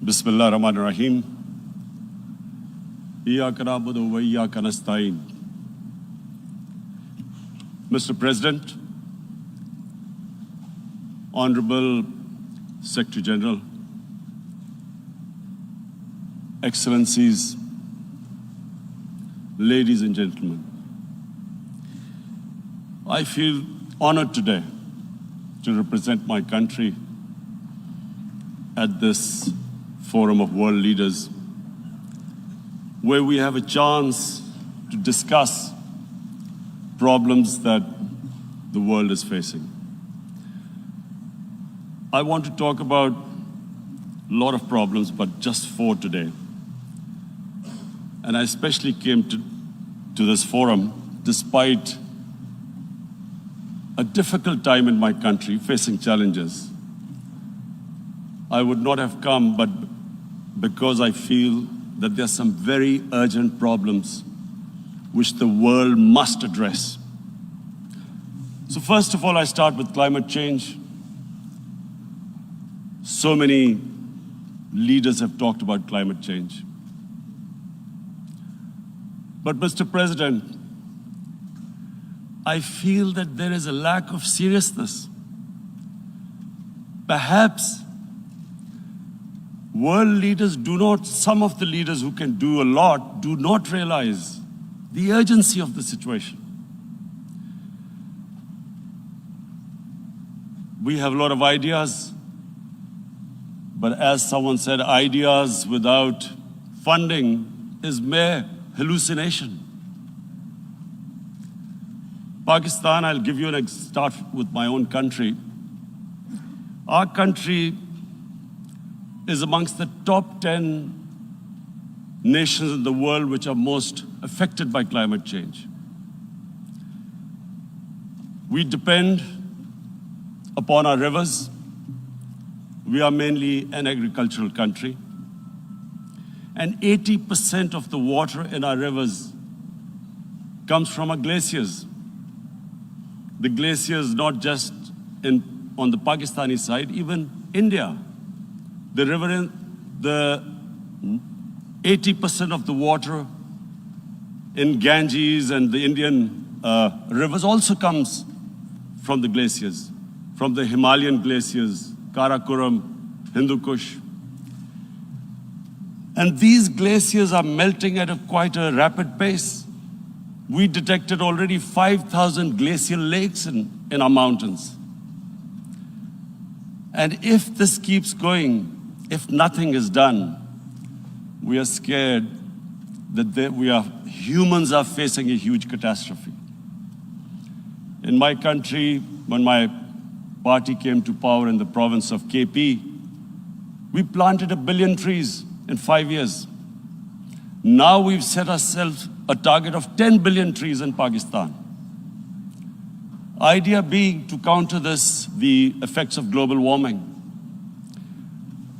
Bismillah ar-Rahman ar-Rahim. Iyyaka na'budu wa iyyaka nasta'in. Mr. President, Honorable Secretary General, Excellencies, ladies and gentlemen, I feel honored today to represent my country at this forum of world leaders, where we have a chance to discuss problems that the world is facing. I want to talk about a lot of problems, but just four today. And I especially came to this forum despite a difficult time in my country, facing challenges. I would not have come, but because I feel that there are some very urgent problems which the world must address. So first of all, I start with climate change. So many leaders have talked about climate change. But Mr. President, I feel that there is a lack of seriousness. Perhaps world leaders some of the leaders who can do a lot, do not realize the urgency of the situation. We have a lot of ideas, but as someone said, ideas without funding is mere hallucination. Pakistan, I'll give you start with my own country. Our country is amongst the top 10 nations in the world which are most affected by climate change. We depend upon our rivers. We are mainly an agricultural country. And 80% of the water in our rivers comes from our glaciers. The glaciers not just on the Pakistani side, even India. The 80% of the water in Ganges and the Indian rivers also comes from the glaciers, from the Himalayan glaciers, Karakoram, Hindu Kush. And these glaciers are melting at quite a rapid pace. We detected already 5,000 glacial lakes in our mountains. And if this keeps going, if nothing is done, we are scared that humans are facing a huge catastrophe. In my country, when my party came to power in the province of KP, we planted 1 billion trees in 5 years. Now we've set ourselves a target of 10 billion trees in Pakistan. Idea being to counter the effects of global warming.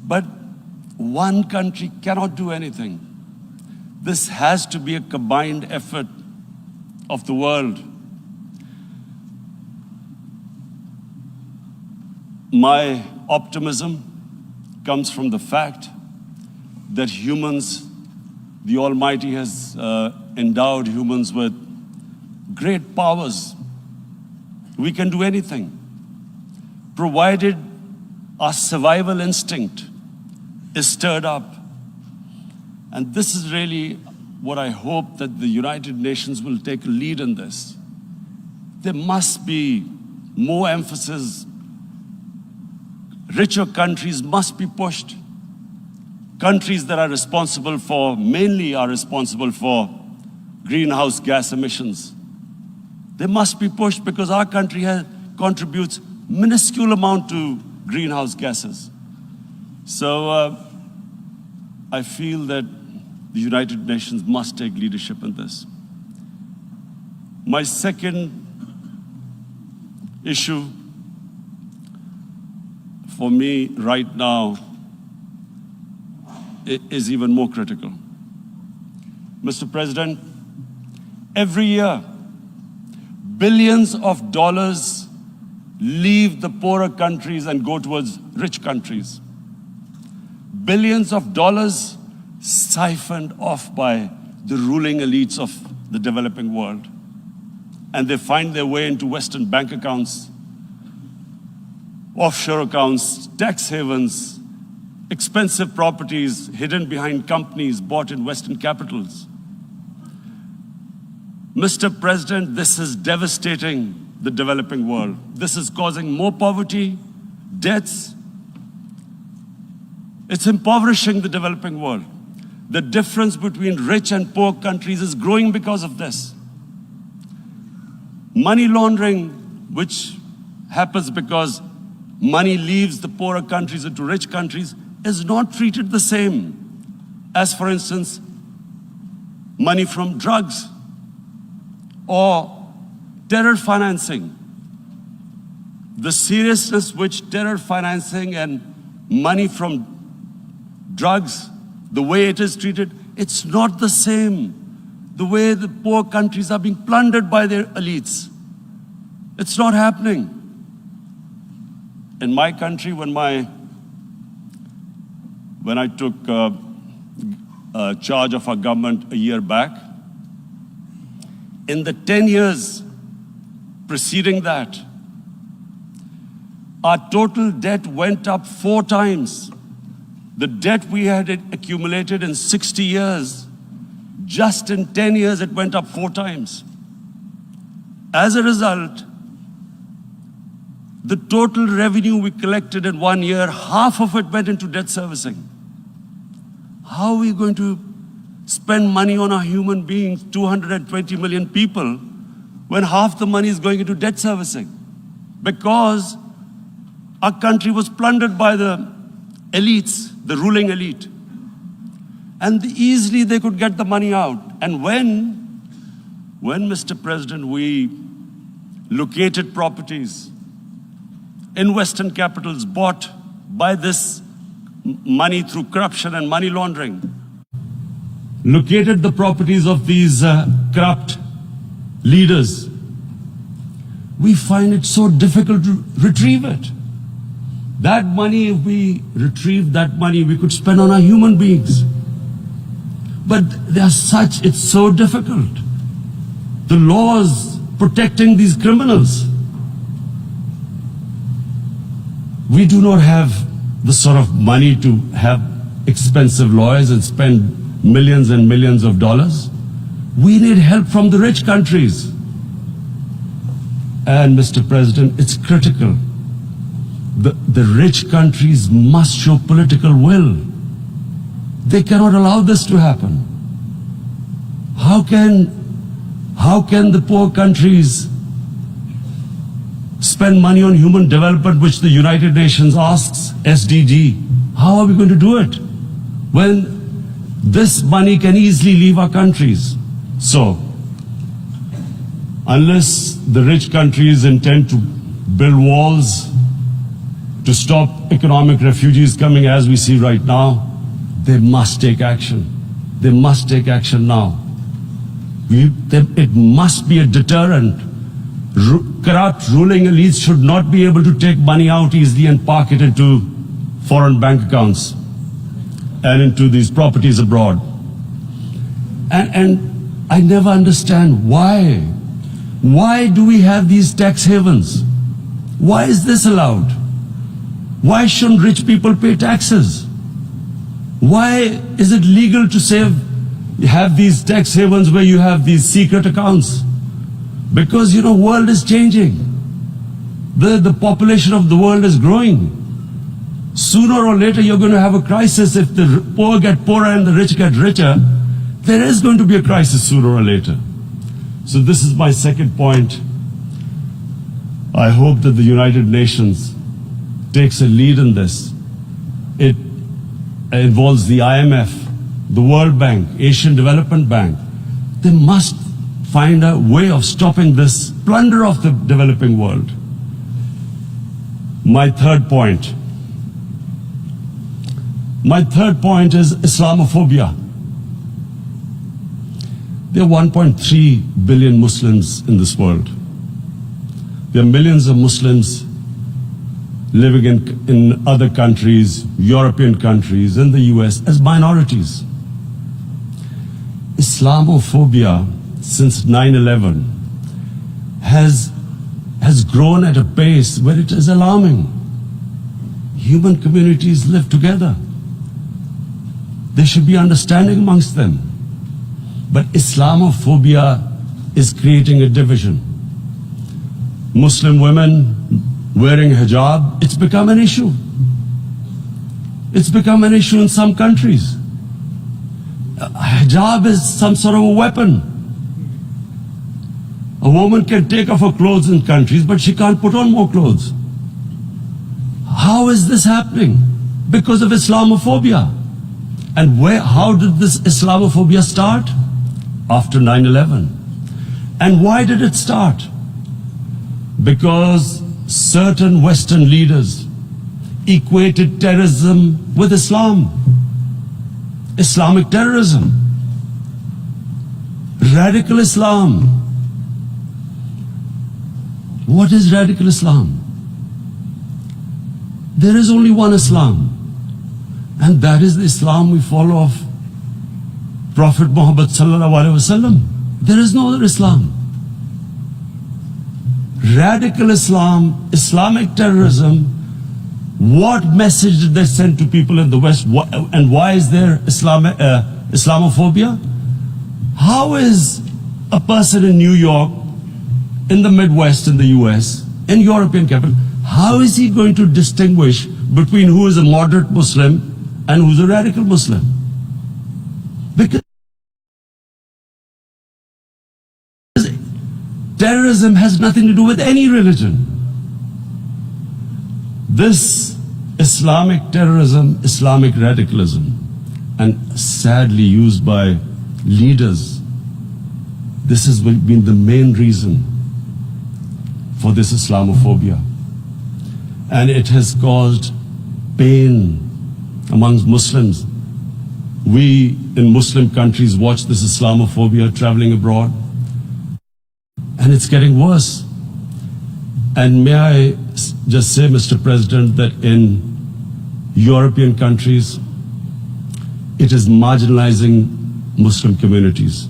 But one country cannot do anything. This has to be a combined effort of the world. My optimism comes from the fact that humans, the Almighty has endowed humans with great powers. We can do anything, provided our survival instinct is stirred up. And this is really what I hope that the United Nations will take a lead in this. There must be more emphasis. Richer countries must be pushed. Countries that mainly are responsible for greenhouse gas emissions. They must be pushed because our country contributes minuscule amount to greenhouse gases. So I feel that the United Nations must take leadership in this. My second issue for me right now is even more critical. Mr. President, every year, billions of dollars leave the poorer countries and go towards rich countries. billions of dollars siphoned off by the ruling elites of the developing world. And they find their way into Western bank accounts, offshore accounts, tax havens, expensive properties hidden behind companies bought in Western capitals. Mr. President, this is devastating the developing world. This is causing more poverty, debts. It's impoverishing the developing world. The difference between rich and poor countries is growing because of this. Money laundering, which happens because money leaves the poorer countries into rich countries, is not treated the same as, for instance, money from drugs or terror financing. The seriousness which terror financing and money from drugs, the way it is treated, it's not the same. The way the poor countries are being plundered by their elites. It's not happening. In my country, when I took charge of our government a year back, in the 10 years preceding that, our total debt went up 4 times. The debt we had accumulated in 60 years, just in 10 years, it went up 4 times. As a result, the total revenue we collected in 1 year, half of it went into debt servicing. How are we going to spend money on our human beings, 220 million people, when half the money is going into debt servicing? Because our country was plundered by the elites, the ruling elite. And easily they could get the money out. And when, Mr. President, we located properties in Western capitals bought by this money through corruption and money laundering, located the properties of these corrupt leaders, we find it so difficult to retrieve it. That money, if we retrieved that money, we could spend on our human beings. But it's so difficult. The laws protecting these criminals. We do not have the sort of money to have expensive lawyers and spend millions and millions of dollars. We need help from the rich countries. And Mr. President, it's critical. The rich countries must show political will. They cannot allow this to happen. How can the poor countries spend money on human development, which the United Nations asks, SDG? How are we going to do it when this money can easily leave our countries? So, unless the rich countries intend to build walls to stop economic refugees coming as we see right now, they must take action. They must take action now. It must be a deterrent. Corrupt ruling elites should not be able to take money out easily and park it into foreign bank accounts and into these properties abroad. And I never understand why. Why do we have these tax havens? Why is this allowed? Why shouldn't rich people pay taxes? Why is it legal to have these tax havens where you have these secret accounts? Because, world is changing. The population of the world is growing. Sooner or later, you're going to have a crisis. If the poor get poorer and the rich get richer, there is going to be a crisis sooner or later. So this is my second point. I hope that the United Nations takes a lead in this. It involves the IMF, the World Bank, Asian Development Bank. They must find a way of stopping this plunder of the developing world. My third point is Islamophobia. There are 1.3 billion Muslims in this world. There are millions of Muslims living in other countries, European countries, in the US, as minorities. Islamophobia since 9/11 has grown at a pace where it is alarming. Human communities live together. There should be understanding amongst them. But Islamophobia is creating a division. Muslim women wearing hijab, it's become an issue. It's become an issue in some countries. Hijab is some sort of a weapon. A woman can take off her clothes in countries, but she can't put on more clothes. How is this happening? Because of Islamophobia. And how did this Islamophobia start? After 9/11. And why did it start? Because certain Western leaders equated terrorism with Islam. Islamic terrorism. Radical Islam. What is radical Islam? There is only one Islam, and that is the Islam we follow of Prophet Muhammad sallallahu alaihi wasallam. There is no other Islam. Radical Islam, Islamic terrorism, what message did they send to people in the West, and why is there Islamophobia? How is a person in New York, in the Midwest, in the US, in European capital, how is he going to distinguish between who is a moderate Muslim and who's a radical Muslim? Because terrorism has nothing to do with any religion. This Islamic terrorism, Islamic radicalism, and sadly used by leaders, this has been the main reason for this Islamophobia. And it has caused pain amongst Muslims. We in Muslim countries watch this Islamophobia traveling abroad, and it's getting worse. And may I just say, Mr. President, that in European countries, it is marginalizing Muslim communities.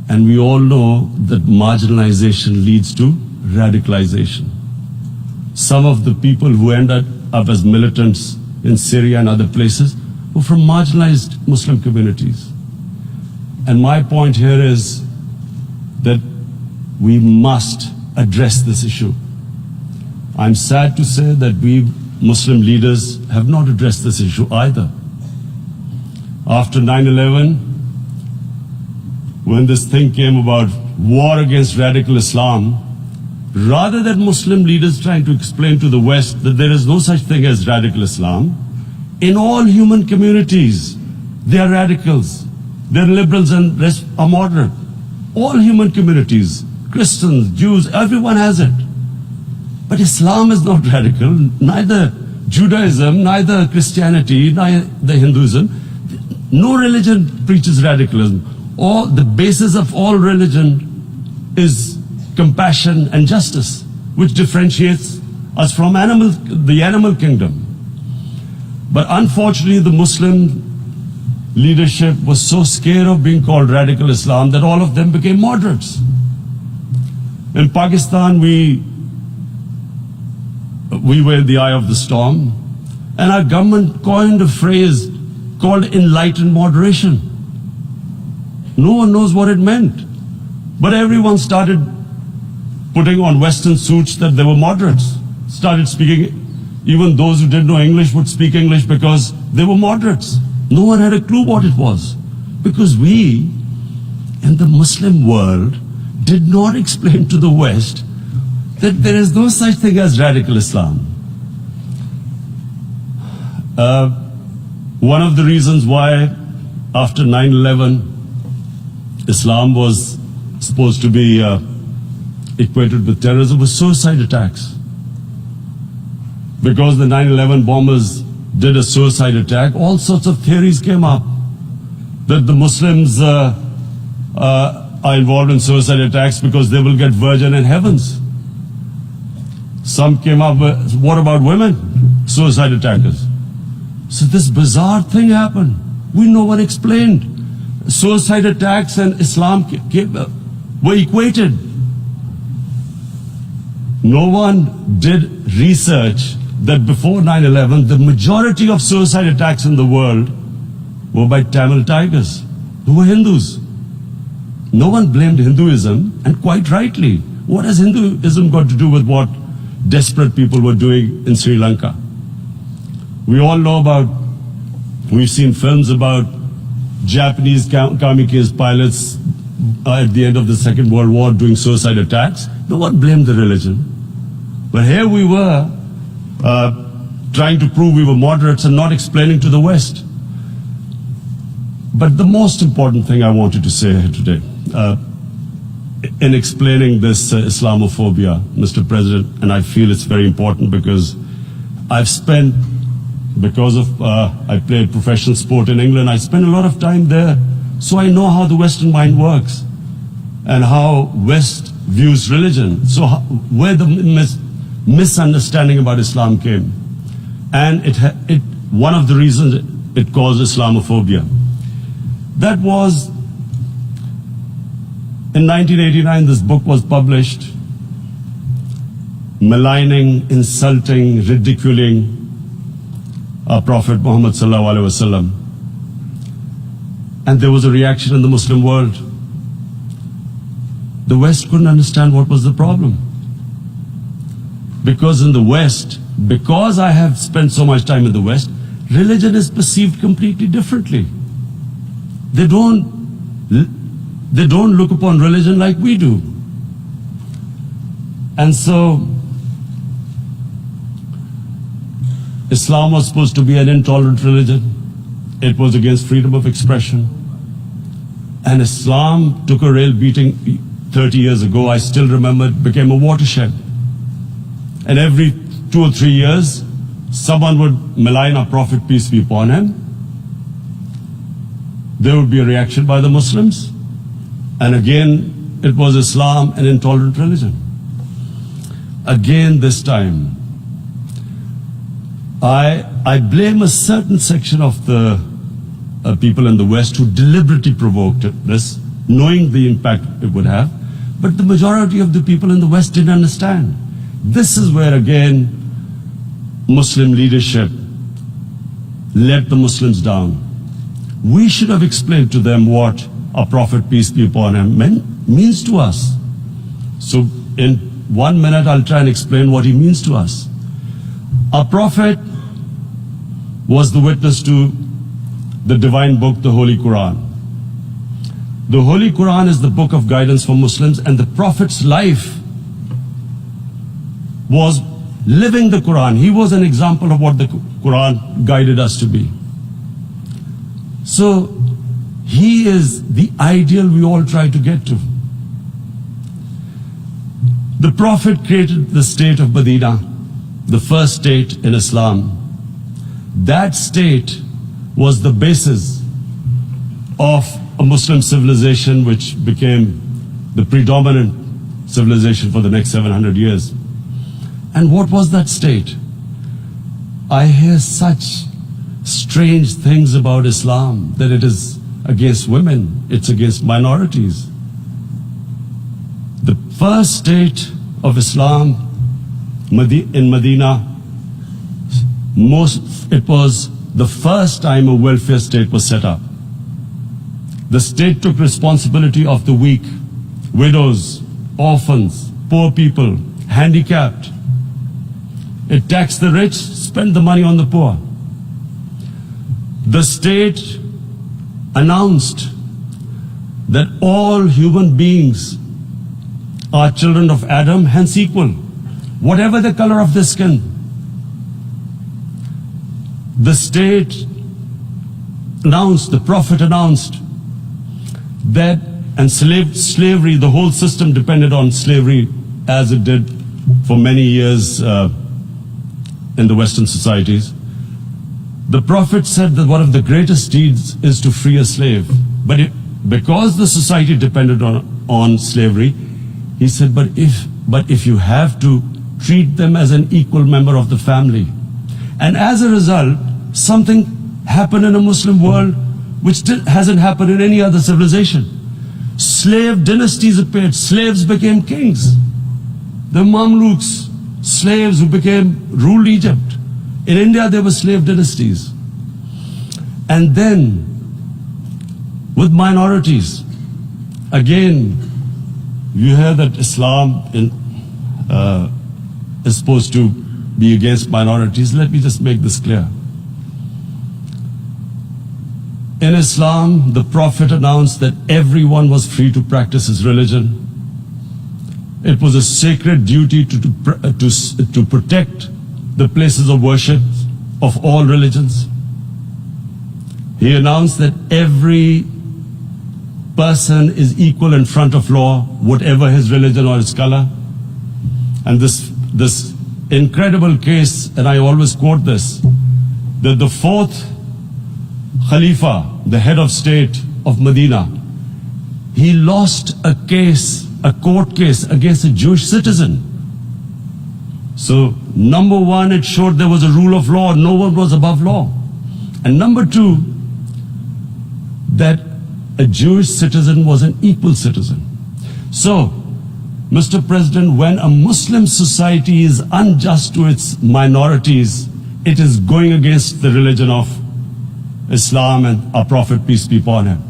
And we all know that marginalization leads to radicalization. Some of the people who ended up as militants in Syria and other places were from marginalized Muslim communities. And my point here is that we must address this issue. I'm sad to say that we Muslim leaders have not addressed this issue either. After 9/11, when this thing came about war against radical Islam, rather than Muslim leaders trying to explain to the West that there is no such thing as radical Islam, in all human communities, they are radicals. They're liberals and rest are moderate. All human communities, Christians, Jews, everyone has it. But Islam is not radical, neither Judaism, neither Christianity, neither Hinduism. No religion preaches radicalism. The basis of all religion is compassion and justice, which differentiates us from the animal kingdom. But unfortunately, the Muslim leadership was so scared of being called radical Islam that all of them became moderates. In Pakistan, we were in the eye of the storm, and our government coined a phrase called enlightened moderation. No one knows what it meant, but everyone started putting on Western suits that they were moderates, started speaking. Even those who didn't know English would speak English because they were moderates. No one had a clue what it was, because we in the Muslim world did not explain to the West that there is no such thing as radical Islam. One of the reasons why after 9/11 Islam was supposed to be equated with terrorism was suicide attacks. Because the 9/11 bombers did a suicide attack, all sorts of theories came up that the Muslims are involved in suicide attacks because they will get virgin in heavens. Some came up with, what about women? Suicide attackers. So this bizarre thing happened. No one explained. Suicide attacks and Islam were equated. No one did research that before 9/11, the majority of suicide attacks in the world were by Tamil tigers, who were Hindus. No one blamed Hinduism, and quite rightly. What has Hinduism got to do with what desperate people were doing in Sri Lanka? We all know about, we've seen films about Japanese kamikaze pilots at the end of the Second World War doing suicide attacks. No one blamed the religion. But here we were trying to prove we were moderates and not explaining to the West. But the most important thing I wanted to say here today, in explaining this Islamophobia, Mr. President, and I feel it's very important because I've spent, because of, I played professional sport in England, I spent a lot of time there, so I know how the Western mind works and how West views religion. So where the misunderstanding about Islam came. And one of the reasons it caused Islamophobia. That was, in 1989, this book was published, maligning, insulting, ridiculing our Prophet Muhammad sallallahu alaihi wasallam. And there was a reaction in the Muslim world. The West couldn't understand what was the problem. Because in the West, because I have spent so much time in the West, religion is perceived completely differently. They don't look upon religion like we do. And so, Islam was supposed to be an intolerant religion. It was against freedom of expression. And Islam took a real beating 30 years ago. I still remember it became a watershed. And every 2 or 3 years, someone would malign our Prophet, peace be upon him. There would be a reaction by the Muslims. And again, it was Islam, an intolerant religion. Again, this time, I blame a certain section of the people in the West who deliberately provoked this, knowing the impact it would have. But the majority of the people in the West didn't understand. This is where, again, Muslim leadership let the Muslims down. We should have explained to them what our Prophet, peace be upon him, means to us. So in 1 minute, I'll try and explain what he means to us. Our Prophet was the witness to the divine book, the Holy Quran. The Holy Quran is the book of guidance for Muslims, and the Prophet's life was living the Quran. He was an example of what the Quran guided us to be. So he is the ideal we all try to get to. The Prophet created the state of Medina, the first state in Islam. That state was the basis of a Muslim civilization which became the predominant civilization for the next 700 years. And what was that state? I hear such strange things about Islam, that it is against women, it's against minorities. The first state of Islam in Medina, it was the first time a welfare state was set up. The state took responsibility of the weak, widows, orphans, poor people, handicapped. It taxed the rich, spent the money on the poor. The state announced that all human beings are children of Adam, hence equal, whatever the color of their skin. The state announced, the Prophet announced that, and slavery, the whole system depended on slavery as it did for many years in the Western societies. The Prophet said that one of the greatest deeds is to free a slave. But because the society depended on slavery, he said, but if you have to treat them as an equal member of the family. And as a result, something happened in a Muslim world which hasn't happened in any other civilization. Slave dynasties appeared. Slaves became kings. The Mamluks, slaves who ruled Egypt. In India, there were slave dynasties. And then, with minorities, again, you hear that Islam is supposed to be against minorities. Let me just make this clear. In Islam, the Prophet announced that everyone was free to practice his religion. It was a sacred duty to protect the places of worship of all religions. He announced that every person is equal in front of law, whatever his religion or his color. And this incredible case, and I always quote this, that the fourth Khalifa, the head of state of Medina, he lost a court case against a Jewish citizen. So, number one, it showed there was a rule of law, no one was above law. And number two, that a Jewish citizen was an equal citizen. So, Mr. President, when a Muslim society is unjust to its minorities, it is going against the religion of Islam and our Prophet, peace be upon him.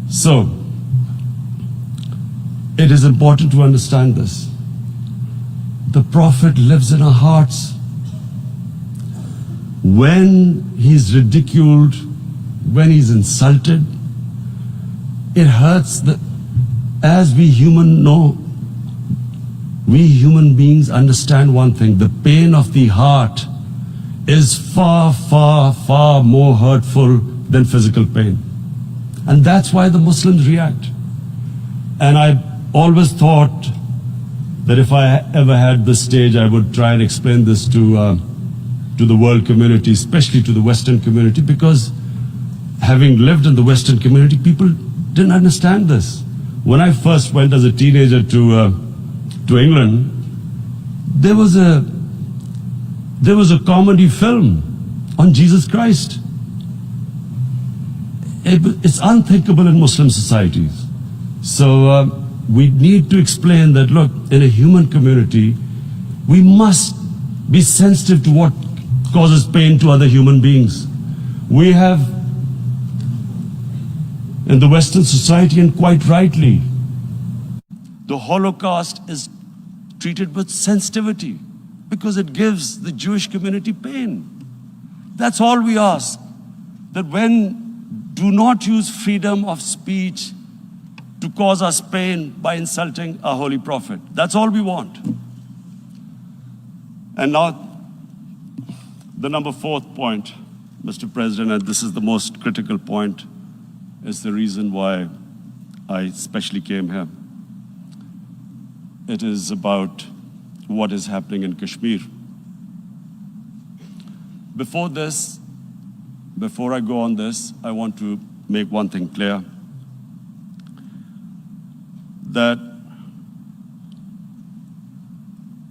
So, it is important to understand this. The Prophet lives in our hearts. When he's ridiculed, when he's insulted, it hurts. As we human beings understand one thing, the pain of the heart is far, far, far more hurtful than physical pain. And that's why the Muslims react. And I always thought that if I ever had this stage, I would try and explain this to the world community, especially to the Western community, because having lived in the Western community, people didn't understand this. When I first went as a teenager to England, there was a comedy film on Jesus Christ. It's unthinkable in Muslim societies. So we need to explain that, look, in a human community, we must be sensitive to what causes pain to other human beings. We have, in the Western society, and quite rightly, the Holocaust is treated with sensitivity because it gives the Jewish community pain. That's all we ask. That do not use freedom of speech to cause us pain by insulting our Holy Prophet. That's all we want. And now, the number fourth point, Mr. President, and this is the most critical point, is the reason why I especially came here. It is about what is happening in Kashmir. Before I go on this, I want to make one thing clear, that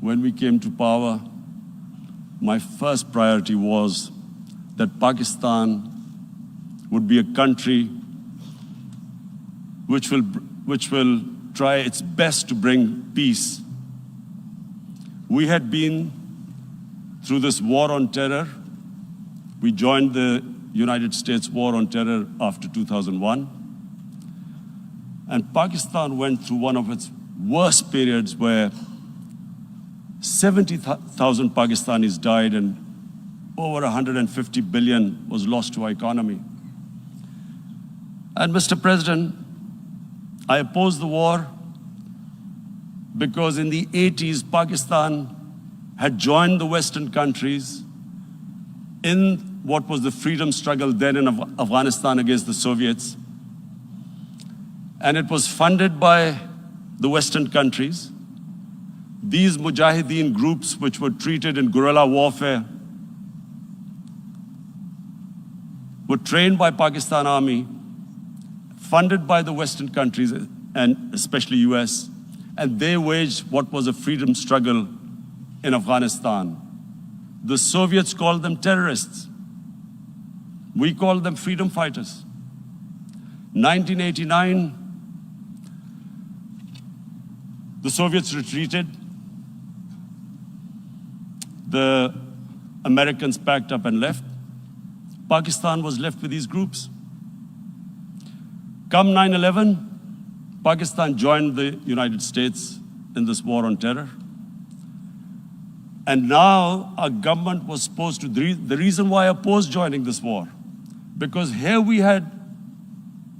when we came to power, my first priority was that Pakistan would be a country which will try its best to bring peace. We had been through this war on terror. We joined the United States war on terror after 2001. And Pakistan went through one of its worst periods where 70,000 Pakistanis died and over 150 billion was lost to our economy. And Mr. President, I opposed the war because in the 80s, Pakistan had joined the Western countries in what was the freedom struggle then in Afghanistan against the Soviets. And it was funded by the Western countries. These Mujahideen groups, which were treated in guerrilla warfare, were trained by Pakistan Army, funded by the Western countries, and especially US, and they waged what was a freedom struggle in Afghanistan. The Soviets called them terrorists. We called them freedom fighters. 1989, the Soviets retreated. The Americans packed up and left. Pakistan was left with these groups. Come 9/11, Pakistan joined the United States in this war on terror. And now our government was supposed to, the reason why I opposed joining this war, because here we had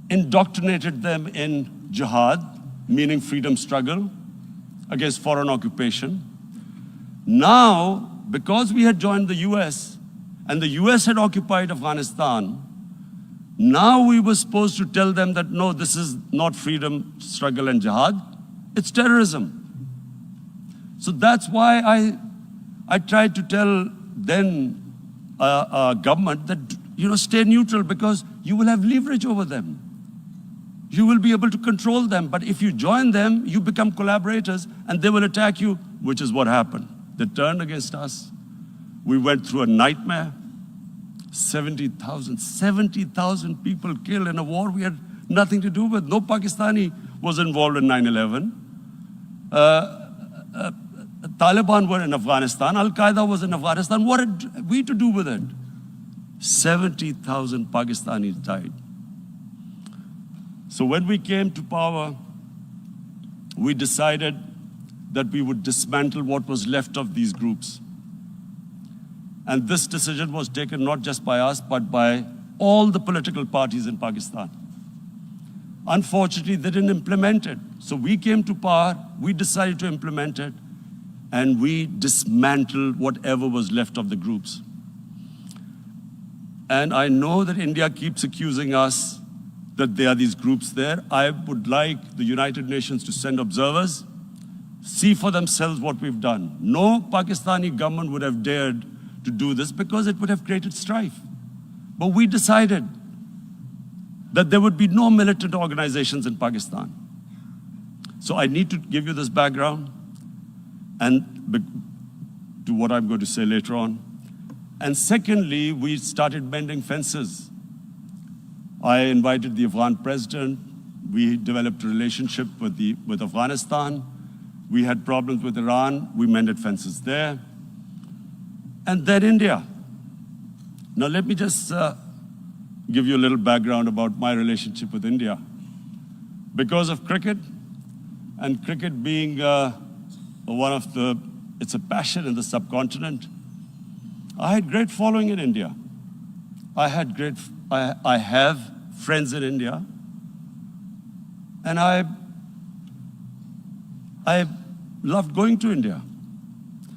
indoctrinated them in jihad, meaning freedom struggle against foreign occupation. Now, because we had joined the US and the US had occupied Afghanistan, now we were supposed to tell them that no, this is not freedom struggle and jihad, it's terrorism. So that's why I tried to tell then government that, stay neutral, because you will have leverage over them. You will be able to control them. But if you join them, you become collaborators and they will attack you, which is what happened. They turned against us. We went through a nightmare. 70,000 people killed in a war we had nothing to do with. No Pakistani was involved in 9/11. Taliban were in Afghanistan. Al-Qaeda was in Afghanistan. What had we to do with it? 70,000 Pakistanis died. So when we came to power, we decided that we would dismantle what was left of these groups. And this decision was taken not just by us, but by all the political parties in Pakistan. Unfortunately, they didn't implement it. So we came to power, we decided to implement it, and we dismantled whatever was left of the groups. And I know that India keeps accusing us that there are these groups there. I would like the United Nations to send observers, see for themselves what we've done. No Pakistani government would have dared to do this because it would have created strife. But we decided that there would be no militant organizations in Pakistan. So I need to give you this background and to what I'm going to say later on. And secondly, we started mending fences. I invited the Afghan president. We developed a relationship with Afghanistan. We had problems with Iran. We mended fences there. And then India. Now let me just give you a little background about my relationship with India. Because of cricket, and cricket being it's a passion in the subcontinent, I had great following in India. I have friends in India, and I loved going to India.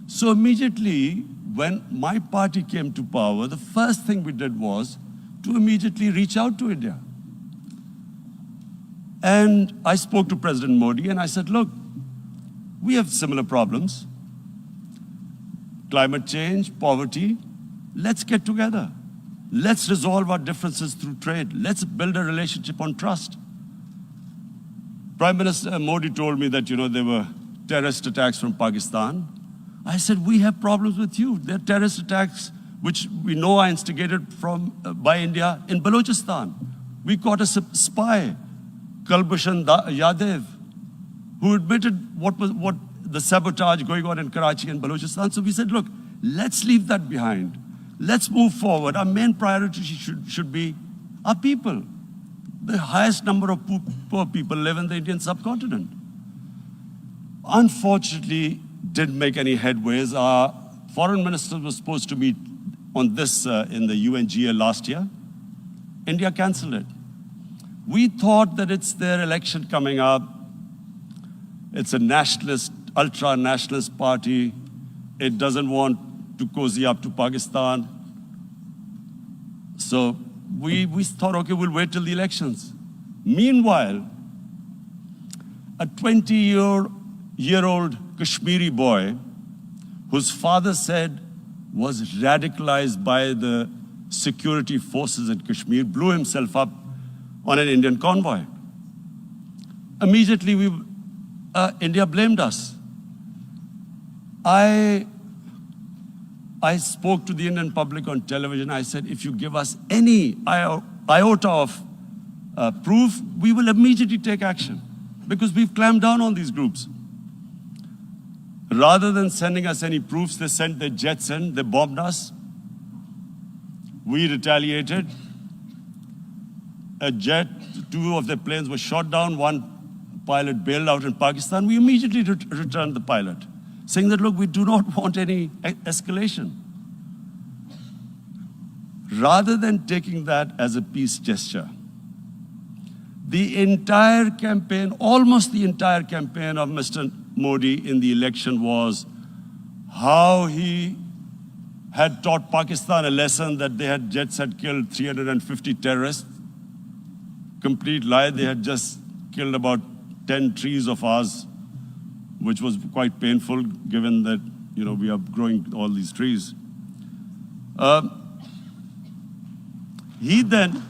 So immediately, when my party came to power, the first thing we did was to immediately reach out to India. And I spoke to President Modi and I said, look, we have similar problems. Climate change, poverty, let's get together. Let's resolve our differences through trade. Let's build a relationship on trust. Prime Minister Modi told me that, there were terrorist attacks from Pakistan. I said, we have problems with you. There are terrorist attacks which we know are instigated by India in Balochistan. We caught a spy, Kulbhushan Yadav, who admitted what the sabotage going on in Karachi and Balochistan. So we said, look, let's leave that behind. Let's move forward. Our main priority should be our people. The highest number of poor people live in the Indian subcontinent. Unfortunately, didn't make any headways. Our foreign minister was supposed to meet on this in the UNGA last year. India canceled it. We thought that it's their election coming up. It's a nationalist, ultra-nationalist party. It doesn't want to cozy up to Pakistan. So we thought, okay, we'll wait till the elections. Meanwhile, a 20-year-old Kashmiri boy, whose father said was radicalized by the security forces in Kashmir, blew himself up on an Indian convoy. Immediately, India blamed us. I spoke to the Indian public on television. I said, if you give us any iota of proof, we will immediately take action, because we've clamped down on these groups. Rather than sending us any proofs, they sent their jets in, they bombed us. We retaliated. A jet, 2 of their planes were shot down, 1 pilot bailed out in Pakistan. We immediately returned the pilot, saying that, look, we do not want any escalation. Rather than taking that as a peace gesture, the entire campaign, almost the entire campaign of Mr. Modi in the election was how he had taught Pakistan a lesson that jets had killed 350 terrorists. Complete lie. They had just killed about 10 trees of ours, which was quite painful given that, we are growing all these trees. He then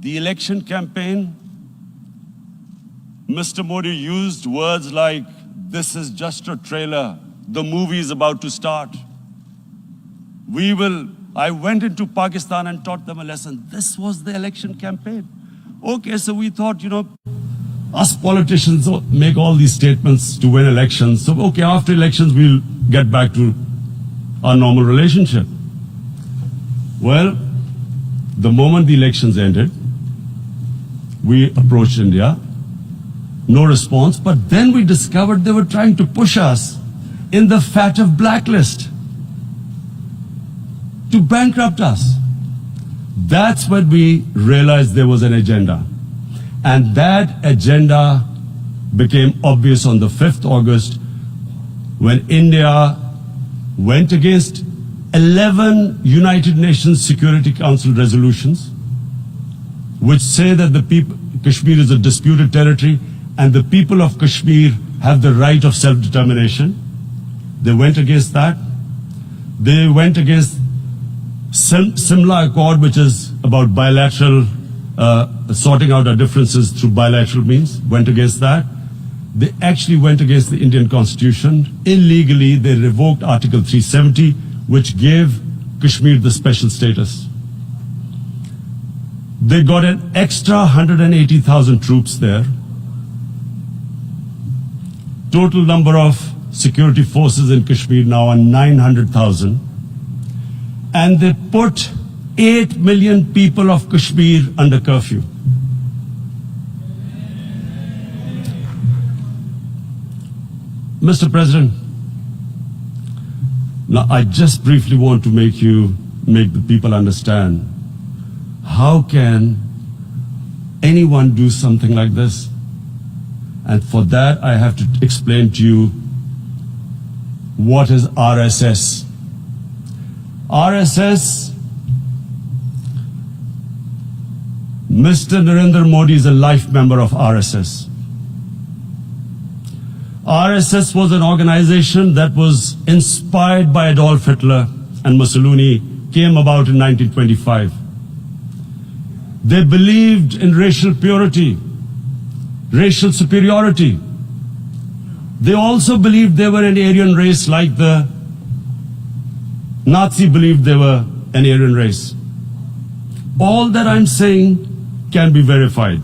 the election campaign, Mr. Modi used words like, this is just a trailer, the movie is about to start. I went into Pakistan and taught them a lesson. This was the election campaign. Okay, so we thought, us politicians make all these statements to win elections. So, okay, after elections, we'll get back to our normal relationship. Well, the moment the elections ended, we approached India, no response, but then we discovered they were trying to push us in the FATF blacklist to bankrupt us. That's when we realized there was an agenda. And that agenda became obvious on the 5th August when India went against 11 United Nations Security Council resolutions which say that Kashmir is a disputed territory and the people of Kashmir have the right of self-determination. They went against that. They went against Simla Accord, which is about bilateral, sorting out our differences through bilateral means, went against that. They actually went against the Indian Constitution. Illegally, they revoked Article 370, which gave Kashmir the special status. They got an extra 180,000 troops there. Total number of security forces in Kashmir now are 900,000. And they put 8 million people of Kashmir under curfew. Mr. President, now I just briefly want to make the people understand, how can anyone do something like this? And for that, I have to explain to you what is RSS. RSS, Mr. Narendra Modi is a life member of RSS. RSS was an organization that was inspired by Adolf Hitler and Mussolini, came about in 1925. They believed in racial purity, racial superiority. They also believed they were an Aryan race like the Nazi believed they were an Aryan race. All that I'm saying can be verified.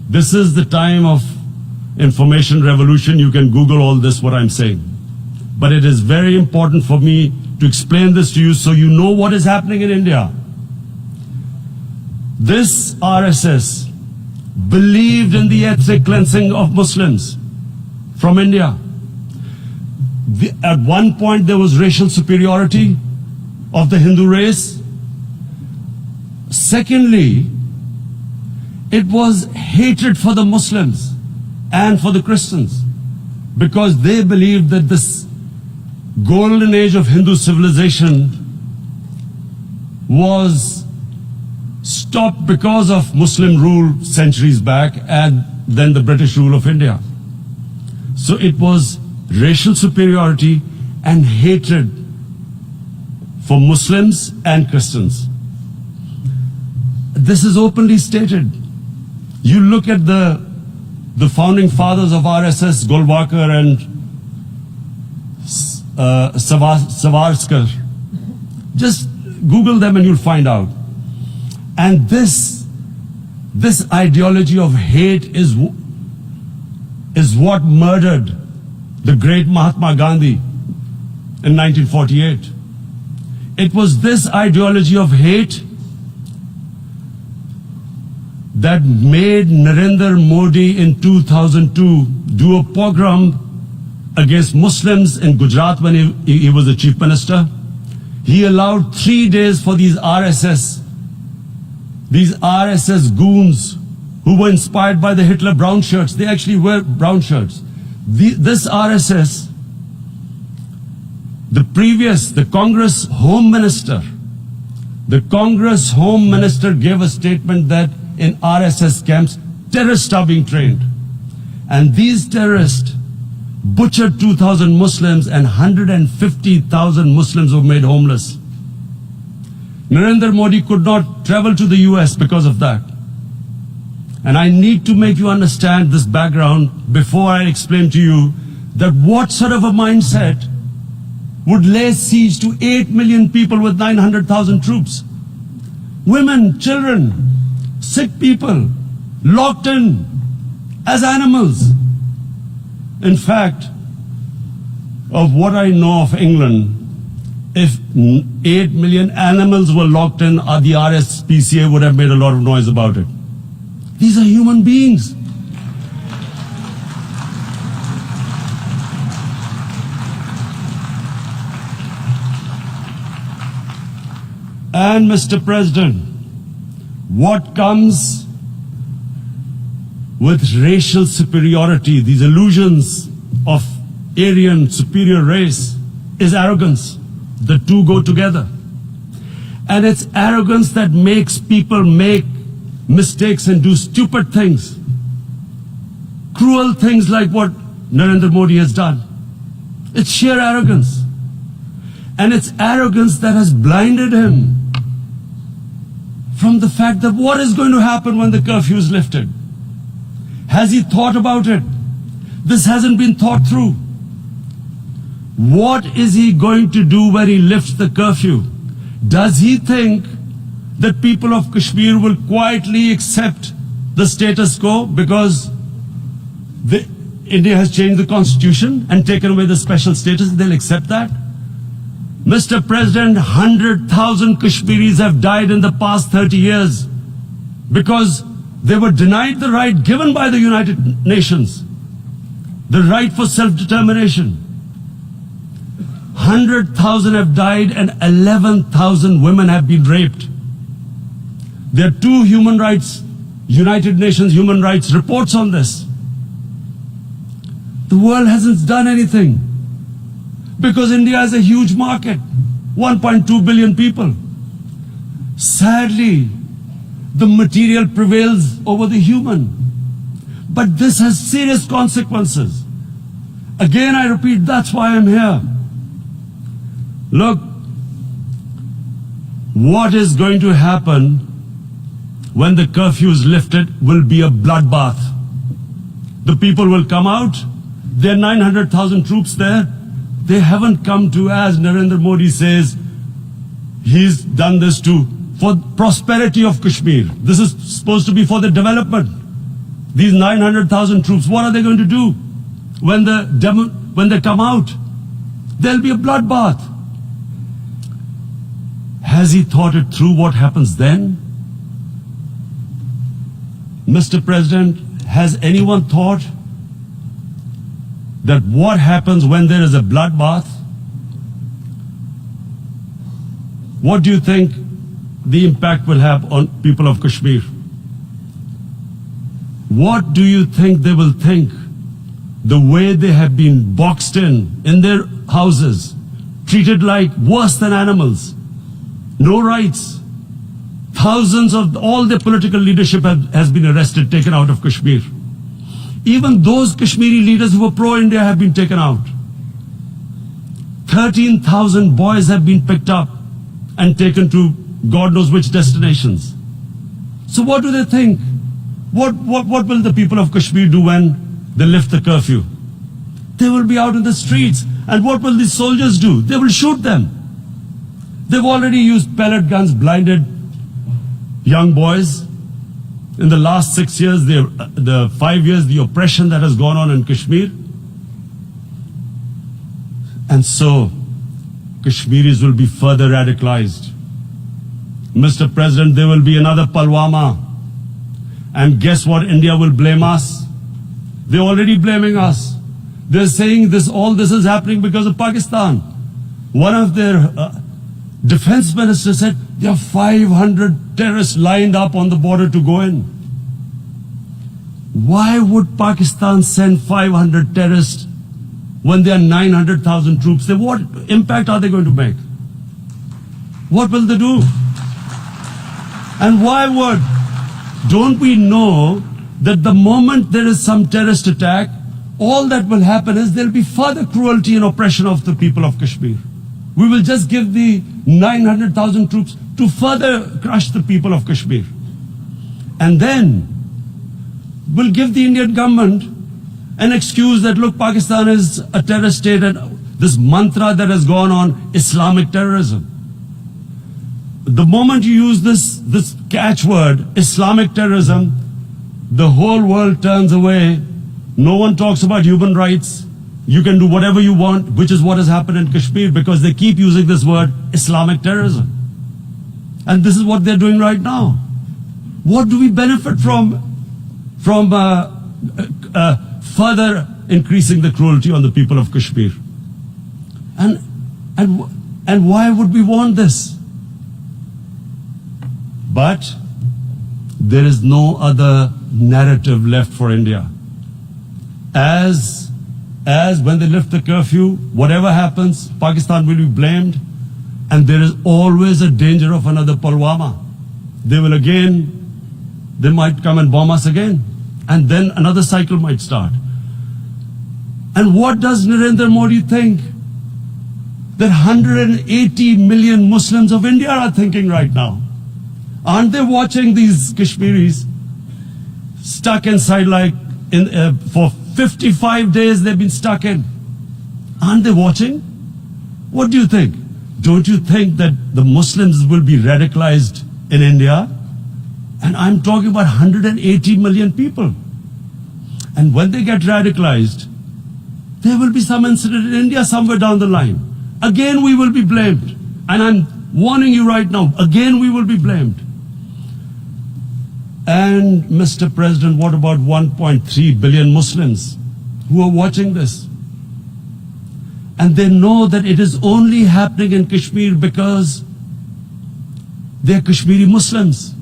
This is the time of information revolution. You can Google all this, what I'm saying. But it is very important for me to explain this to you so you know what is happening in India. This RSS believed in the ethnic cleansing of Muslims from India. At one point there was racial superiority of the Hindu race. Secondly, it was hatred for the Muslims and for the Christians, because they believed that this golden age of Hindu civilization was stopped because of Muslim rule centuries back and then the British rule of India. So it was racial superiority and hatred for Muslims and Christians. This is openly stated. You look at the founding fathers of RSS, Golwalkar and Savarkar. Just Google them and you'll find out. And this ideology of hate is what murdered the great Mahatma Gandhi in 1948. It was this ideology of hate that made Narendra Modi in 2002 do a pogrom against Muslims in Gujarat when he was the chief minister. He allowed 3 days for these RSS goons who were inspired by the Hitler brown shirts. They actually wear brown shirts. This RSS, the Congress Home Minister gave a statement that in RSS camps, terrorists are being trained. And these terrorists butchered 2,000 Muslims and 150,000 Muslims were made homeless. Narendra Modi could not travel to the US because of that. And I need to make you understand this background before I explain to you that what sort of a mindset would lay siege to 8 million people with 900,000 troops. Women, children, sick people, locked in as animals. In fact, of what I know of England, if 8 million animals were locked in, the RSPCA would have made a lot of noise about it. These are human beings. And Mr. President, what comes with racial superiority, these illusions of Aryan superior race, is arrogance. The two go together. And it's arrogance that makes people make mistakes and do stupid things. Cruel things like what Narendra Modi has done. It's sheer arrogance. And it's arrogance that has blinded him from the fact that what is going to happen when the curfew is lifted. Has he thought about it? This hasn't been thought through. What is he going to do when he lifts the curfew? Does he think that people of Kashmir will quietly accept the status quo because India has changed the constitution and taken away the special status? They'll accept that? Mr. President, 100,000 Kashmiris have died in the past 30 years because they were denied the right given by the United Nations, the right for self-determination. 100,000 have died and 11,000 women have been raped. There are two United Nations human rights reports on this. The world hasn't done anything because India is a huge market, 1.2 billion people. Sadly, the material prevails over the human. But this has serious consequences. Again, I repeat, that's why I'm here. Look, what is going to happen when the curfew is lifted will be a bloodbath. The people will come out. There are 900,000 troops there. They haven't come to, as Narendra Modi says, he's done this for prosperity of Kashmir. This is supposed to be for the development. These 900,000 troops, what are they going to do when they come out? There'll be a bloodbath. Has he thought it through what happens then? Mr. President, has anyone thought that what happens when there is a bloodbath? What do you think the impact will have on people of Kashmir? What do you think they will think? The way they have been boxed in their houses, treated like worse than animals, no rights. Thousands of all the political leadership has been arrested, taken out of Kashmir. Even those Kashmiri leaders who were pro-India have been taken out. 13,000 boys have been picked up and taken to God knows which destinations. So what do they think? What will the people of Kashmir do when they lift the curfew? They will be out in the streets. And what will the soldiers do? They will shoot them. They've already used pellet guns, blinded young boys. In the last 6 years, the 5 years, the oppression that has gone on in Kashmir. And so, Kashmiris will be further radicalized. Mr. President, there will be another Pulwama. And guess what? India will blame us. They're already blaming us. They're saying all this is happening because of Pakistan. One of their defense ministers said there are 500 terrorists lined up on the border to go in. Why would Pakistan send 500 terrorists when there are 900,000 troops? What impact are they going to make? What will they do? And why would? Don't we know that the moment there is some terrorist attack, all that will happen is there will be further cruelty and oppression of the people of Kashmir. We will just give the 900,000 troops to further crush the people of Kashmir. And then we'll give the Indian government an excuse that, look, Pakistan is a terrorist state, and this mantra that has gone on, Islamic terrorism. The moment you use this catchword, Islamic terrorism, the whole world turns away. No one talks about human rights. You can do whatever you want, which is what has happened in Kashmir, because they keep using this word, Islamic terrorism. And this is what they're doing right now. What do we benefit from further increasing the cruelty on the people of Kashmir? And why would we want this? But there is no other narrative left for India. As when they lift the curfew, whatever happens, Pakistan will be blamed, and there is always a danger of another Pulwama. They might come and bomb us again, and then another cycle might start. And what does Narendra Modi think? That 180 million Muslims of India are thinking right now. Aren't they watching these Kashmiris stuck inside for 55 days they've been stuck in? Aren't they watching? What do you think? Don't you think that the Muslims will be radicalized in India? And I'm talking about 180 million people. And when they get radicalized, there will be some incident in India somewhere down the line. Again, we will be blamed. And I'm warning you right now, again we will be blamed. And Mr. President, what about 1.3 billion Muslims who are watching this? And they know that it is only happening in Kashmir because they're Kashmiri Muslims.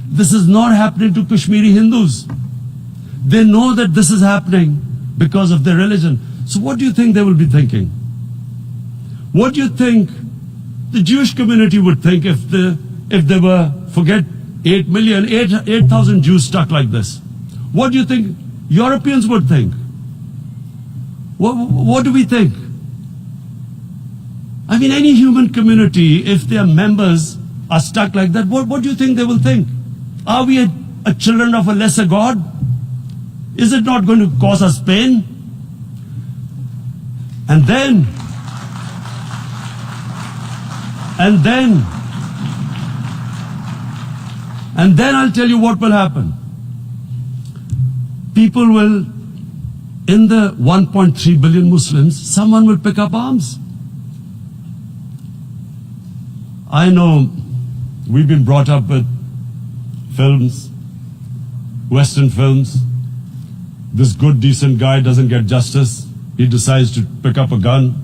This is not happening to Kashmiri Hindus. They know that this is happening because of their religion. So what do you think they will be thinking? What do you think the Jewish community would think if they were, forget 8,000 Jews stuck like this? What do you think Europeans would think? What do we think? I mean, any human community, if their members are stuck like that, what do you think they will think? Are we a children of a lesser God? Is it not going to cause us pain? And then I'll tell you what will happen. People will, in the 1.3 billion Muslims, someone will pick up arms. I know we've been brought up with films, Western films. This good, decent guy doesn't get justice. He decides to pick up a gun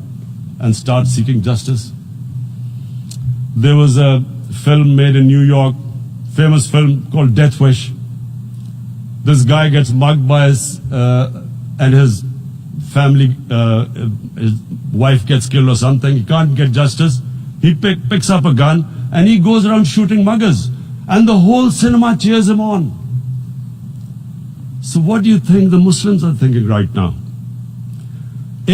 and start seeking justice. There was a film made in New York, famous film called Death Wish. This guy gets mugged by his family, his wife gets killed or something. He can't get justice. He picks up a gun and he goes around shooting muggers. And the whole cinema cheers him on. So what do you think the Muslims are thinking right now?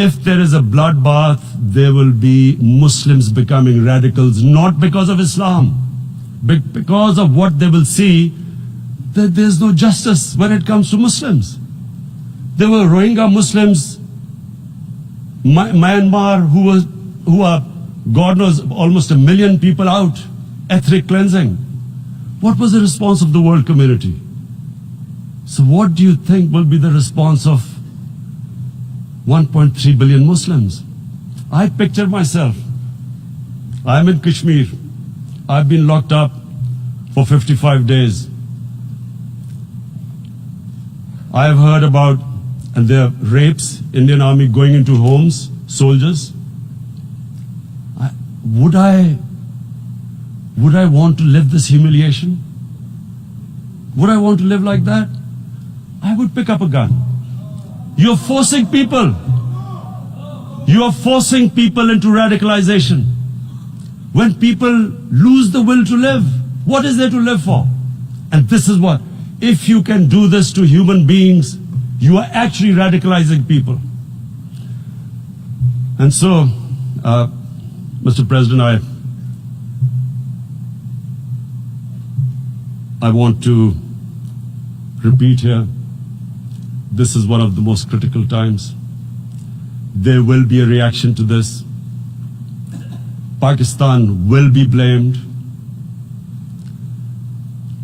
if there is a bloodbath, there will be Muslims becoming radicals, not because of Islam, but because of what they will see, that there's no justice when it comes to Muslims. There were Rohingya Muslims, Myanmar, who are, God knows, almost 1 million people out, ethnic cleansing. What was the response of the world community? So what do you think will be the response of 1.3 billion Muslims? I picture myself. I'm in Kashmir. I've been locked up for 55 days. I have heard about, and there are rapes, Indian Army going into homes, soldiers. Would I want to live this humiliation? Would I want to live like that? I would pick up a gun. You're forcing people. You are forcing people into radicalization. When people lose the will to live, what is there to live for? And this is what, if you can do this to human beings, you are actually radicalizing people. And so, Mr. President, I want to repeat here, this is one of the most critical times. There will be a reaction to this. Pakistan will be blamed.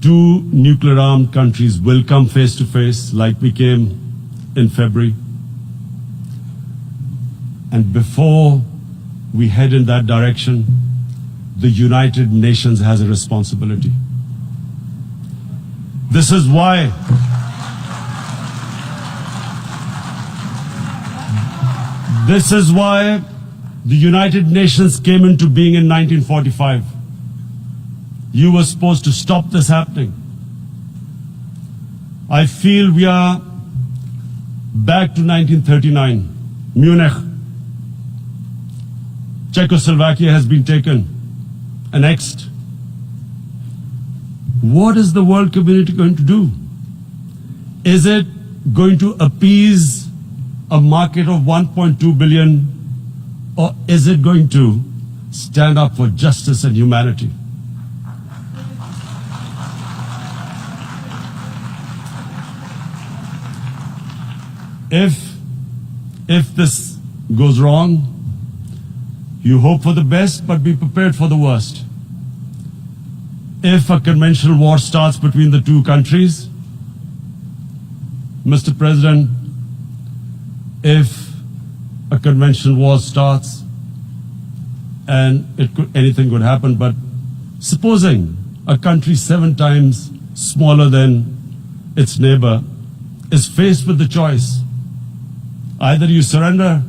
2 nuclear-armed countries will come face to face like we came in February. And before we head in that direction, the United Nations has a responsibility. This is why the United Nations came into being in 1945. You were supposed to stop this happening. I feel we are back to 1939, Munich. Czechoslovakia has been taken, annexed. What is the world community going to do? Is it going to appease a market of 1.2 billion, or is it going to stand up for justice and humanity? If this goes wrong, you hope for the best, but be prepared for the worst. If a conventional war starts between the 2 countries, Mr. President, if a conventional war starts, and anything could happen, but supposing a country 7 times smaller than its neighbor is faced with the choice, either you surrender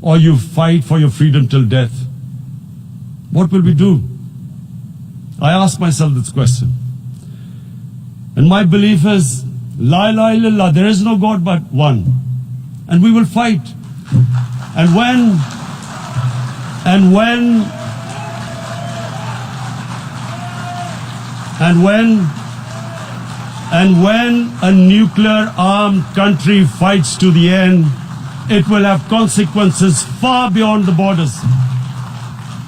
or you fight for your freedom till death, what will we do? I ask myself this question. And my belief is, La ilaha illallah, there is no God but one. And we will fight. And when a nuclear-armed country fights to the end, it will have consequences far beyond the borders.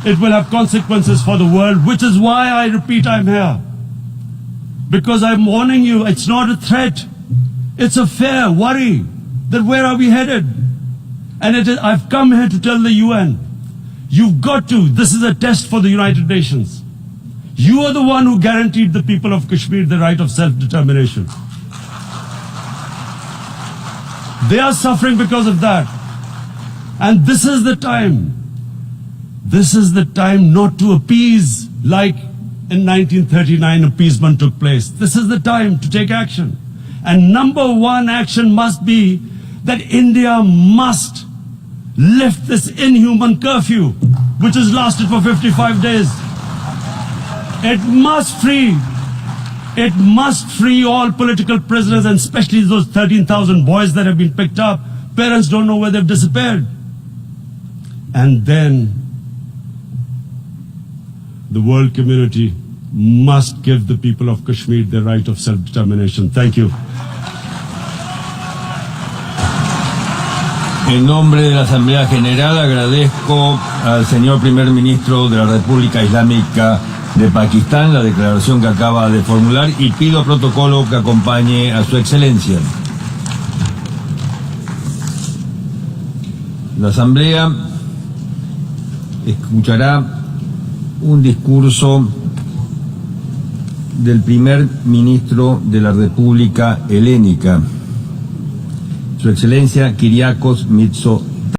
It will have consequences for the world, which is why I repeat I'm here. Because I'm warning you, it's not a threat. It's a fair worry that where are we headed? And I've come here to tell the UN, you've got to, this is a test for the United Nations. You are the one who guaranteed the people of Kashmir the right of self-determination. They are suffering because of that. And this is the time. This is the time not to appease like in 1939 appeasement took place. This is the time to take action. And number 1 action must be that India must lift this inhuman curfew, which has lasted for 55 days. It must free all political prisoners, and especially those 13,000 boys that have been picked up. Parents don't know where they've disappeared. And then the world community must give the people of Kashmir the right of self-determination. Thank you. En nombre de la Asamblea General agradezco al señor Primer Ministro de la República Islámica de Pakistán la declaración que acaba de formular y pido protocolo que acompañe a su excelencia. La Asamblea escuchará un discurso del Primer Ministro de la República Helénica, Su Excelencia Kyriakos Mitsotakis.